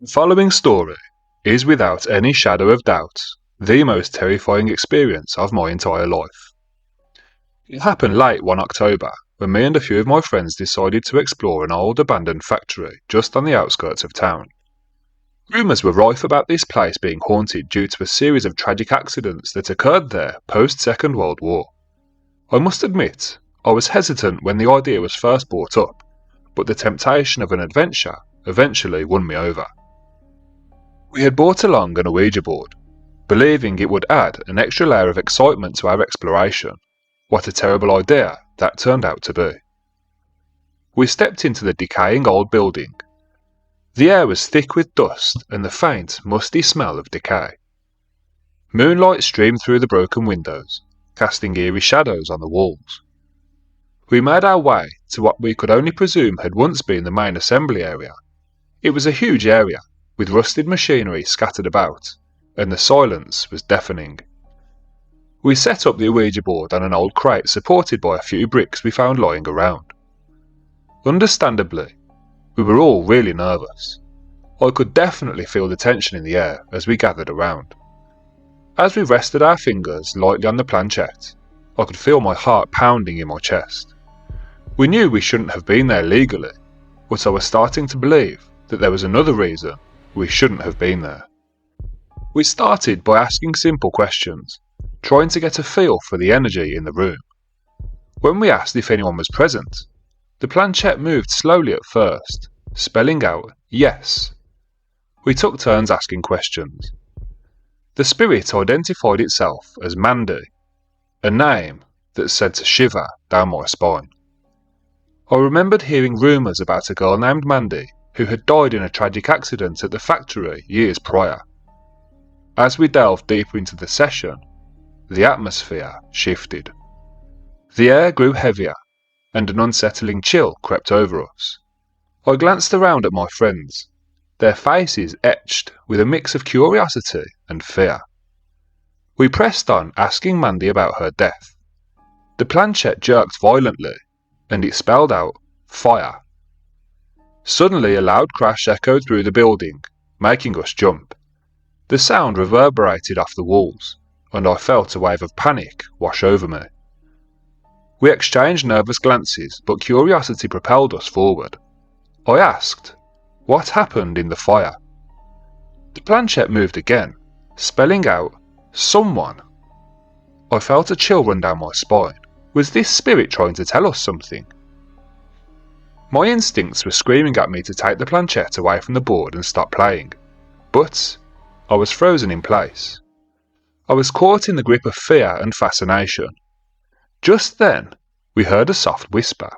The following story is, without any shadow of doubt, the most terrifying experience of my entire life. It happened late one October when me and a few of my friends decided to explore an old abandoned factory just on the outskirts of town. Rumours were rife about this place being haunted due to a series of tragic accidents that occurred there post-Second World War. I must admit, I was hesitant when the idea was first brought up, but the temptation of an adventure eventually won me over. We had brought along an Ouija board, believing it would add an extra layer of excitement to our exploration. What a terrible idea that turned out to be. We stepped into the decaying old building. The air was thick with dust and the faint, musty smell of decay. Moonlight streamed through the broken windows, casting eerie shadows on the walls. We made our way to what we could only presume had once been the main assembly area. It was a huge area, with rusted machinery scattered about, and the silence was deafening. We set up the Ouija board on an old crate supported by a few bricks we found lying around. Understandably, we were all really nervous. I could definitely feel the tension in the air as we gathered around. As we rested our fingers lightly on the planchette, I could feel my heart pounding in my chest. We knew we shouldn't have been there legally, but I was starting to believe that there was another reason we shouldn't have been there. We started by asking simple questions, trying to get a feel for the energy in the room. When we asked if anyone was present, the planchette moved slowly at first, spelling out yes. We took turns asking questions. The spirit identified itself as Mandy, a name that said to shiver down my spine. I remembered hearing rumours about a girl named Mandy who had died in a tragic accident at the factory years prior. As we delved deeper into the session, the atmosphere shifted. The air grew heavier, and an unsettling chill crept over us. I glanced around at my friends, their faces etched with a mix of curiosity and fear. We pressed on, asking Mandy about her death. The planchette jerked violently, and it spelled out fire. Suddenly a loud crash echoed through the building, making us jump. The sound reverberated off the walls, and I felt a wave of panic wash over me. We exchanged nervous glances, but curiosity propelled us forward. I asked, what happened in the fire? The planchette moved again, spelling out someone. I felt a chill run down my spine. Was this spirit trying to tell us something? My instincts were screaming at me to take the planchette away from the board and stop playing, but I was frozen in place. I was caught in the grip of fear and fascination. Just then, we heard a soft whisper,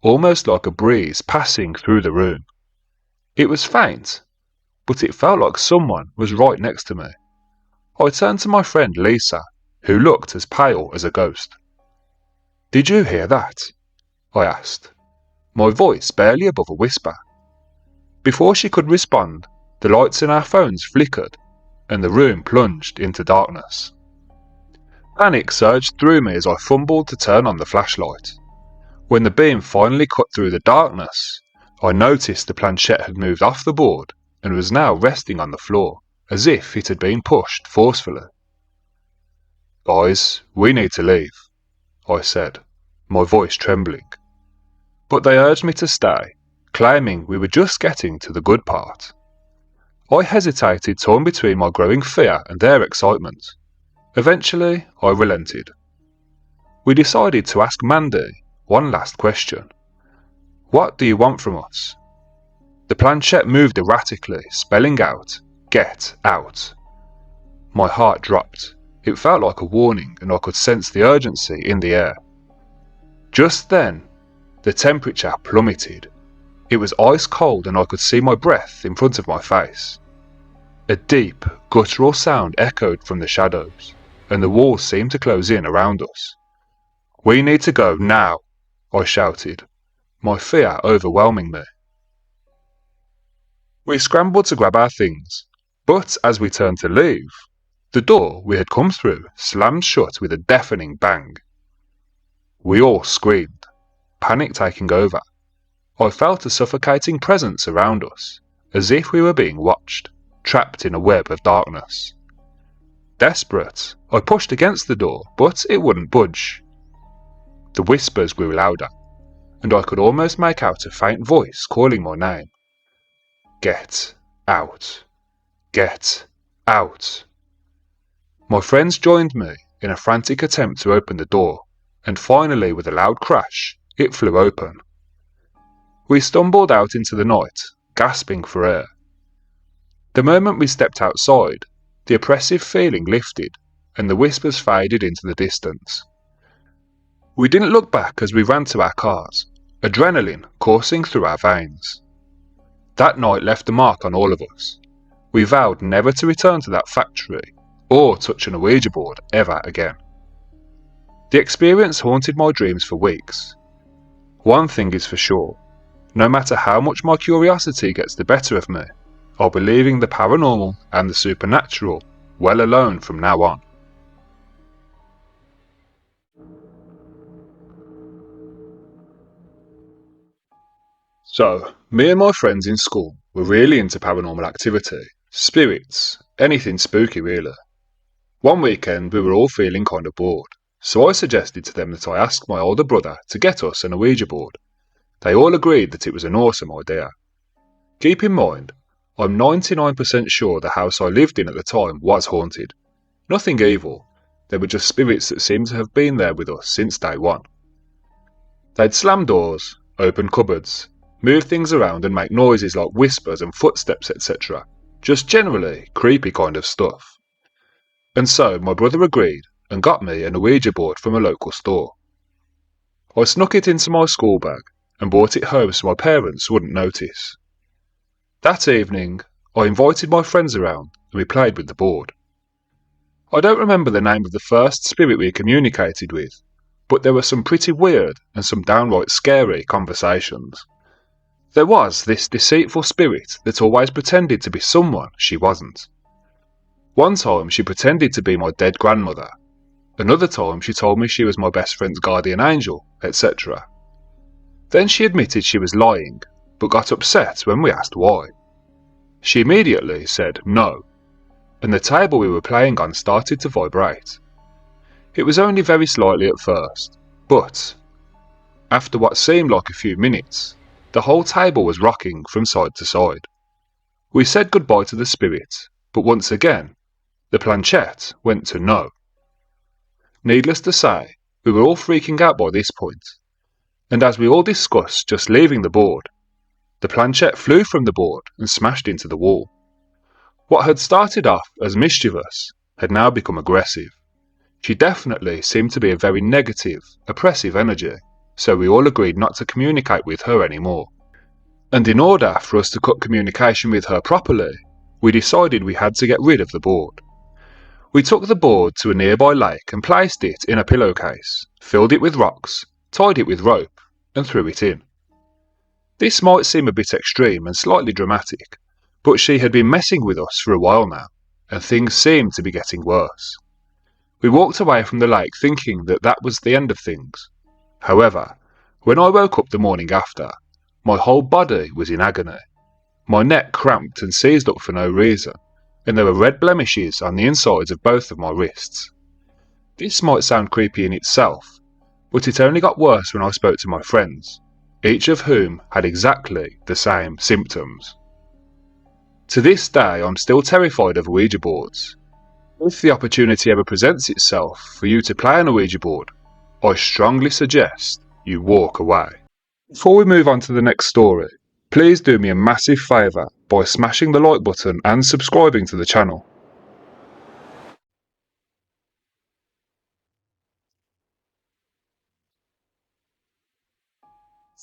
almost like a breeze passing through the room. It was faint, but it felt like someone was right next to me. I turned to my friend Lisa, who looked as pale as a ghost. "Did you hear that?" I asked, my voice barely above a whisper. Before she could respond, the lights in our phones flickered, and the room plunged into darkness. Panic surged through me as I fumbled to turn on the flashlight. When the beam finally cut through the darkness, I noticed the planchette had moved off the board and was now resting on the floor, as if it had been pushed forcefully. "Guys, we need to leave," I said, my voice trembling. But they urged me to stay, claiming we were just getting to the good part. I hesitated, torn between my growing fear and their excitement. Eventually, I relented. We decided to ask Mandy one last question. "What do you want from us?" The planchette moved erratically, spelling out, "Get out." My heart dropped. It felt like a warning, and I could sense the urgency in the air. Just then, the temperature plummeted. It was ice cold, and I could see my breath in front of my face. A deep, guttural sound echoed from the shadows, and the walls seemed to close in around us. "We need to go now," I shouted, my fear overwhelming me. We scrambled to grab our things, but as we turned to leave, the door we had come through slammed shut with a deafening bang. We all screamed, panic taking over. I felt a suffocating presence around us, as if we were being watched, trapped in a web of darkness. Desperate, I pushed against the door, but it wouldn't budge. The whispers grew louder, and I could almost make out a faint voice calling my name. Get out. Get out. My friends joined me in a frantic attempt to open the door, and finally, with a loud crash, it flew open. We stumbled out into the night, gasping for air. The moment we stepped outside, the oppressive feeling lifted, and the whispers faded into the distance. We didn't look back as we ran to our cars, adrenaline coursing through our veins. That night left a mark on all of us. We vowed never to return to that factory, or touch an Ouija board ever again. The experience haunted my dreams for weeks. One thing is for sure, no matter how much my curiosity gets the better of me, I'll be leaving the paranormal and the supernatural well alone from now on. So, me and my friends in school were really into paranormal activity, spirits, anything spooky really. One weekend we were all feeling kind of bored, so I suggested to them that I ask my older brother to get us an Ouija board. They all agreed that it was an awesome idea. Keep in mind, I'm 99% sure the house I lived in at the time was haunted. Nothing evil, they were just spirits that seemed to have been there with us since day one. They'd slam doors, open cupboards, move things around and make noises like whispers and footsteps, etc. Just generally creepy kind of stuff. And so my brother agreed and got me an Ouija board from a local store. I snuck it into my school bag and brought it home so my parents wouldn't notice. That evening, I invited my friends around and we played with the board. I don't remember the name of the first spirit we communicated with, but there were some pretty weird and some downright scary conversations. There was this deceitful spirit that always pretended to be someone she wasn't. One time she pretended to be my dead grandmother. Another time she told me she was my best friend's guardian angel, etc. Then she admitted she was lying, but got upset when we asked why. She immediately said no, and the table we were playing on started to vibrate. It was only very slightly at first, but after what seemed like a few minutes, the whole table was rocking from side to side. We said goodbye to the spirit, but once again, the planchette went to no. Needless to say, we were all freaking out by this point, and as we all discussed just leaving the board, the planchette flew from the board and smashed into the wall. What had started off as mischievous had now become aggressive. She definitely seemed to be a very negative, oppressive energy, so we all agreed not to communicate with her anymore. And in order for us to cut communication with her properly, we decided we had to get rid of the board. We took the board to a nearby lake and placed it in a pillowcase, filled it with rocks, tied it with rope, and threw it in. This might seem a bit extreme and slightly dramatic, but she had been messing with us for a while now, and things seemed to be getting worse. We walked away from the lake thinking that that was the end of things. However, when I woke up the morning after, my whole body was in agony. My neck cramped and seized up for no reason, and there were red blemishes on the insides of both of my wrists. This might sound creepy in itself, but it only got worse when I spoke to my friends, each of whom had exactly the same symptoms. To this day, I'm still terrified of Ouija boards. If the opportunity ever presents itself for you to play on a Ouija board, I strongly suggest you walk away. Before we move on to the next story, please do me a massive favour by smashing the like button and subscribing to the channel.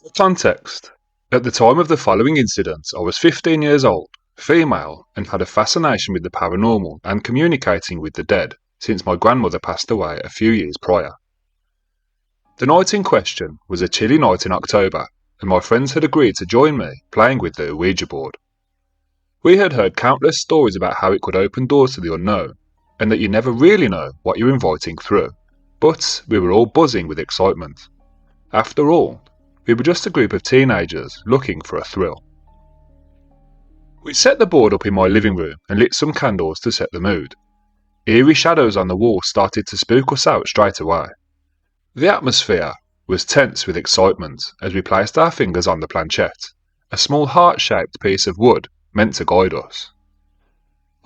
For context, at the time of the following incident, I was 15 years old, female, and had a fascination with the paranormal and communicating with the dead since my grandmother passed away a few years prior. The night in question was a chilly night in October, and my friends had agreed to join me playing with the Ouija board. We had heard countless stories about how it could open doors to the unknown, and that you never really know what you're inviting through, but we were all buzzing with excitement. After all, we were just a group of teenagers looking for a thrill. We set the board up in my living room and lit some candles to set the mood. Eerie shadows on the wall started to spook us out straight away. The atmosphere was tense with excitement as we placed our fingers on the planchette, a small heart-shaped piece of wood meant to guide us.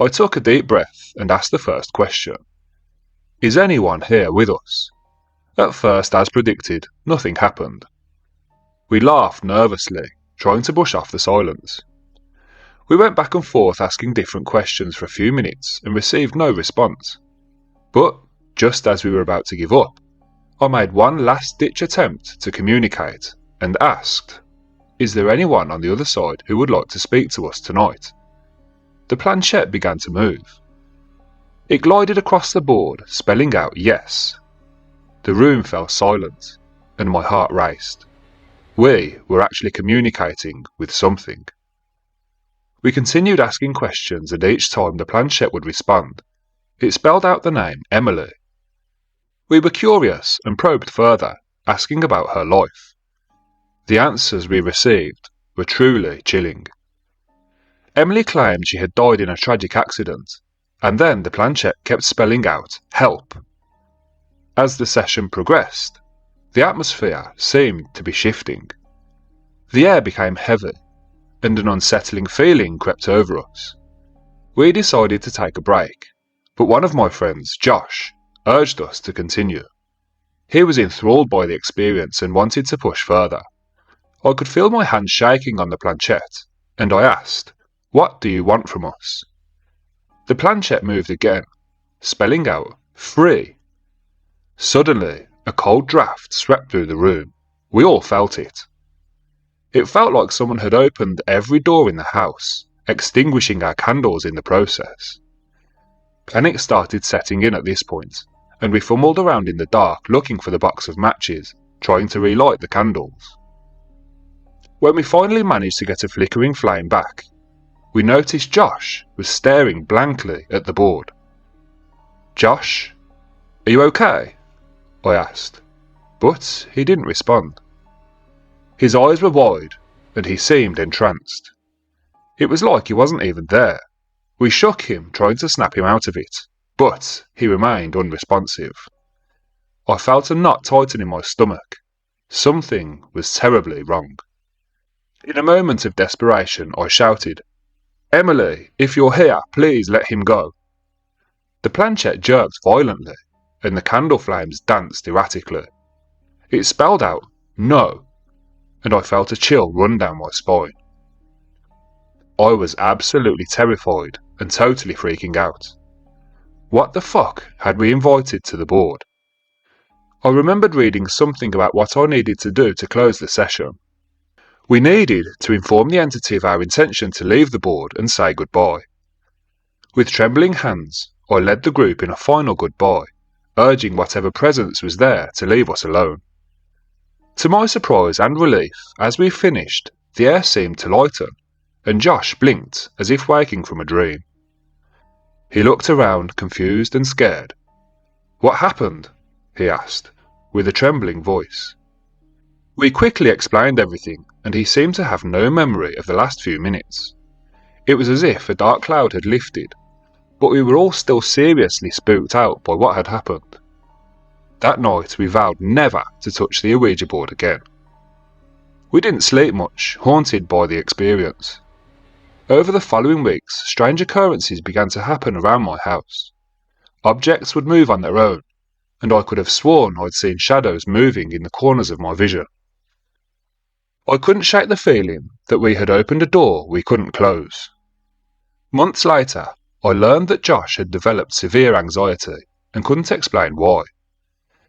I took a deep breath and asked the first question. Is anyone here with us? At first, as predicted, nothing happened. We laughed nervously, trying to brush off the silence. We went back and forth asking different questions for a few minutes and received no response. But, just as we were about to give up, I made one last-ditch attempt to communicate and asked, is there anyone on the other side who would like to speak to us tonight? The planchette began to move. It glided across the board, spelling out yes. The room fell silent, and my heart raced. We were actually communicating with something. We continued asking questions, and each time the planchette would respond, it spelled out the name Emily. We were curious and probed further, asking about her life. The answers we received were truly chilling. Emily claimed she had died in a tragic accident, and then the planchette kept spelling out help. As the session progressed, the atmosphere seemed to be shifting. The air became heavy, and an unsettling feeling crept over us. We decided to take a break, but one of my friends, Josh, urged us to continue. He was enthralled by the experience and wanted to push further. I could feel my hands shaking on the planchette, and I asked, "What do you want from us?" The planchette moved again, spelling out free. Suddenly, a cold draft swept through the room. We all felt it. It felt like someone had opened every door in the house, extinguishing our candles in the process. Panic started setting in at this point, and we fumbled around in the dark looking for the box of matches, trying to relight the candles. When we finally managed to get a flickering flame back, we noticed Josh was staring blankly at the board. "Josh, are you okay?" I asked, but he didn't respond. His eyes were wide, and he seemed entranced. It was like he wasn't even there. We shook him, trying to snap him out of it, but he remained unresponsive. I felt a knot tighten in my stomach. Something was terribly wrong. In a moment of desperation, I shouted, "Emily, if you're here, please let him go." The planchette jerked violently, and the candle flames danced erratically. It spelled out, "No," and I felt a chill run down my spine. I was absolutely terrified and totally freaking out. What the fuck had we invited to the board? I remembered reading something about what I needed to do to close the session. We needed to inform the entity of our intention to leave the board and say goodbye. With trembling hands, I led the group in a final goodbye, urging whatever presence was there to leave us alone. To my surprise and relief, as we finished, the air seemed to lighten, and Josh blinked as if waking from a dream. He looked around, confused and scared. "What happened?" he asked, with a trembling voice. We quickly explained everything, and he seemed to have no memory of the last few minutes. It was as if a dark cloud had lifted, but we were all still seriously spooked out by what had happened. That night we vowed never to touch the Ouija board again. We didn't sleep much, haunted by the experience. Over the following weeks, strange occurrences began to happen around my house. Objects would move on their own, and I could have sworn I'd seen shadows moving in the corners of my vision. I couldn't shake the feeling that we had opened a door we couldn't close. Months later, I learned that Josh had developed severe anxiety and couldn't explain why.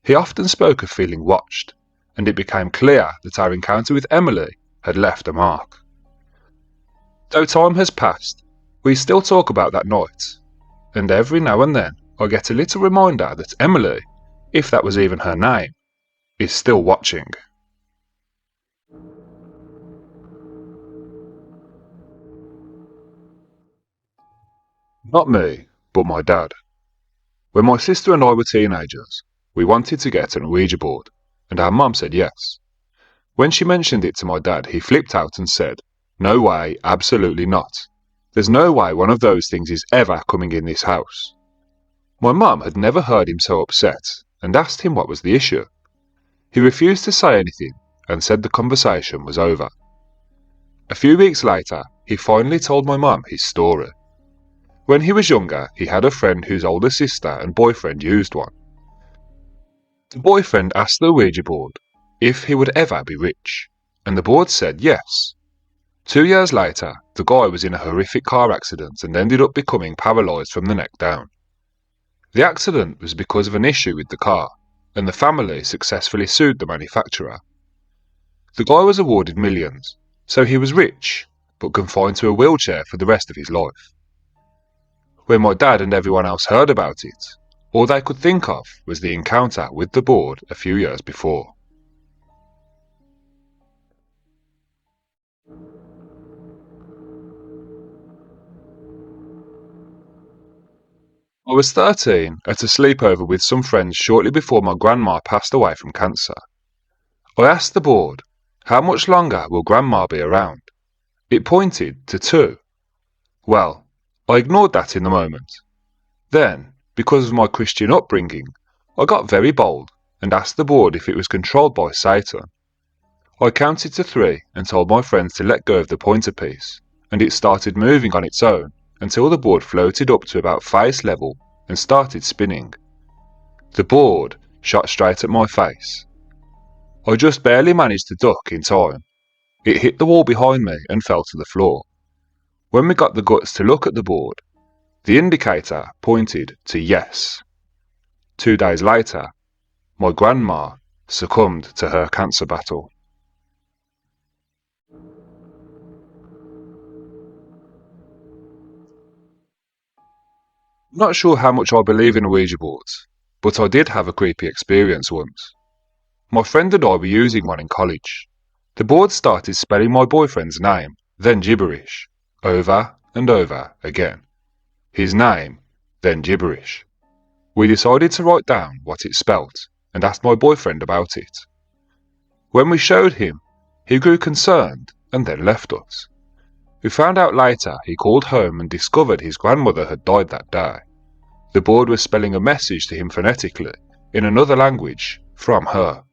He often spoke of feeling watched, and it became clear that our encounter with Emily had left a mark. Though time has passed, we still talk about that night, and every now and then I get a little reminder that Emily, if that was even her name, is still watching. Not me, but my dad. When my sister and I were teenagers, we wanted to get an Ouija board, and our mum said yes. When she mentioned it to my dad, he flipped out and said, "No way, absolutely not." There's no way one of those things is ever coming in this house. My mum had never heard him so upset and asked him what was the issue. He refused to say anything and said the conversation was over. A few weeks later, he finally told my mum his story. When he was younger, he had a friend whose older sister and boyfriend used one. The boyfriend asked the Ouija board if he would ever be rich, and the board said yes. 2 years later, the guy was in a horrific car accident and ended up becoming paralysed from the neck down. The accident was because of an issue with the car, and the family successfully sued the manufacturer. The guy was awarded millions, so he was rich, but confined to a wheelchair for the rest of his life. When my dad and everyone else heard about it, all they could think of was the encounter with the board a few years before. I was 13 at a sleepover with some friends shortly before my grandma passed away from cancer. I asked the board, "How much longer will grandma be around?" It pointed to 2. Well, I ignored that in the moment. Then, because of my Christian upbringing, I got very bold and asked the board if it was controlled by Satan. I counted to 3 and told my friends to let go of the pointer piece, and it started moving on its own until the board floated up to about face level and started spinning. The board shot straight at my face. I just barely managed to duck in time. It hit the wall behind me and fell to the floor. When we got the guts to look at the board, the indicator pointed to yes. 2 days later, my grandma succumbed to her cancer battle. I'm not sure how much I believe in Ouija boards, but I did have a creepy experience once. My friend and I were using one in college. The board started spelling my boyfriend's name, then gibberish, over and over again. His name, then gibberish. We decided to write down what it spelt and asked my boyfriend about it. When we showed him, he grew concerned and then left us. We found out later he called home and discovered his grandmother had died that day. The board was spelling a message to him phonetically, in another language, from her.